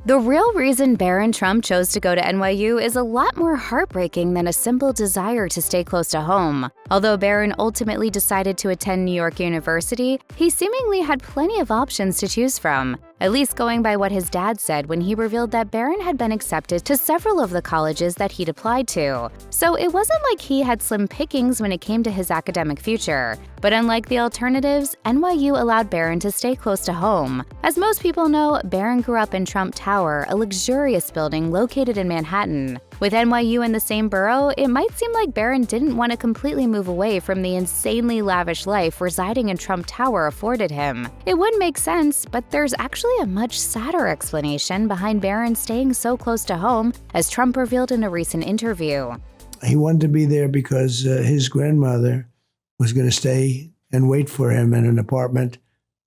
The real reason Barron Trump chose to go to NYU is a lot more heartbreaking than a simple desire to stay close to home. Although Barron ultimately decided to attend New York University, he seemingly had plenty of options to choose from, at least going by what his dad said when he revealed that Barron had been accepted to several of the colleges that he'd applied to. So it wasn't like he had slim pickings when it came to his academic future. But unlike the alternatives, NYU allowed Barron to stay close to home. As most people know, Barron grew up in Trump Tower, a luxurious building located in Manhattan. With NYU in the same borough, it might seem like Barron didn't want to completely move away from the insanely lavish life residing in Trump Tower afforded him. It would make sense, but there's actually a much sadder explanation behind Barron staying so close to home, as Trump revealed in a recent interview. He wanted to be there because his grandmother was going to stay and wait for him in an apartment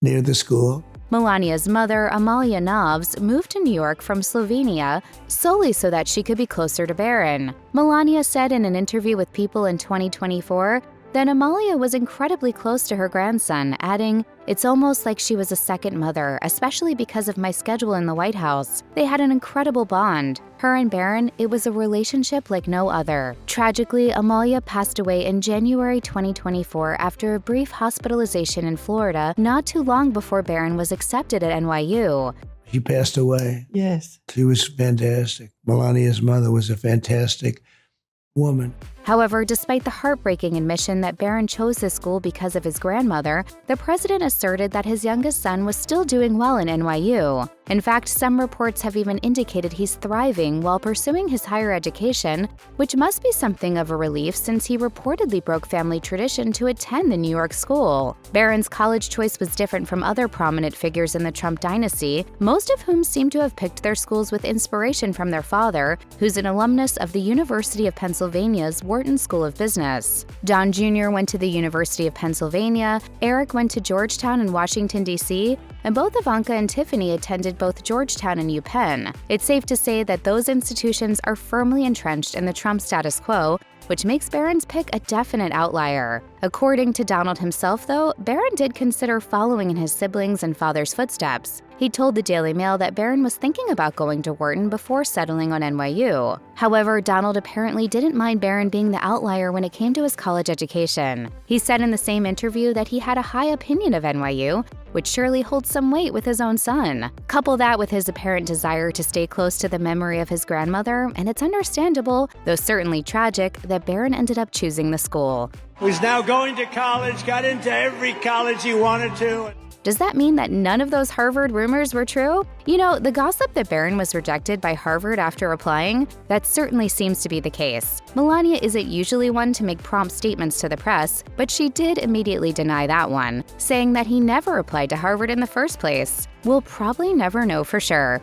near the school. Melania's mother, Amalia Novs, moved to New York from Slovenia solely so that she could be closer to Barron. Melania said in an interview with People in 2024 that Amalia was incredibly close to her grandson, adding, "It's almost like she was a second mother, especially because of my schedule in the White House. They had an incredible bond. Her and Barron, it was a relationship like no other." Tragically, Amalia passed away in January 2024 after a brief hospitalization in Florida not too long before Barron was accepted at NYU. She passed away. Yes. She was fantastic. Melania's mother was a fantastic woman. However, despite the heartbreaking admission that Barron chose this school because of his grandmother, the president asserted that his youngest son was still doing well in NYU. In fact, some reports have even indicated he's thriving while pursuing his higher education, which must be something of a relief since he reportedly broke family tradition to attend the New York school. Barron's college choice was different from other prominent figures in the Trump dynasty, most of whom seem to have picked their schools with inspiration from their father, who's an alumnus of the University of Pennsylvania's Wharton School of Business. Don Jr. went to the University of Pennsylvania, Eric went to Georgetown in Washington, D.C., and both Ivanka and Tiffany attended both Georgetown and UPenn. It's safe to say that those institutions are firmly entrenched in the Trump status quo, which makes Barron's pick a definite outlier. According to Donald himself, though, Barron did consider following in his siblings and father's footsteps. He told the Daily Mail that Barron was thinking about going to Wharton before settling on NYU. However, Donald apparently didn't mind Barron being the outlier when it came to his college education. He said in the same interview that he had a high opinion of NYU, which surely holds some weight with his own son. Couple that with his apparent desire to stay close to the memory of his grandmother, and it's understandable, though certainly tragic, that Barron ended up choosing the school. He's now going to college, got into every college he wanted to. Does that mean that none of those Harvard rumors were true? You know, the gossip that Barron was rejected by Harvard after applying, that certainly seems to be the case. Melania isn't usually one to make prompt statements to the press, but she did immediately deny that one, saying that he never applied to Harvard in the first place. We'll probably never know for sure.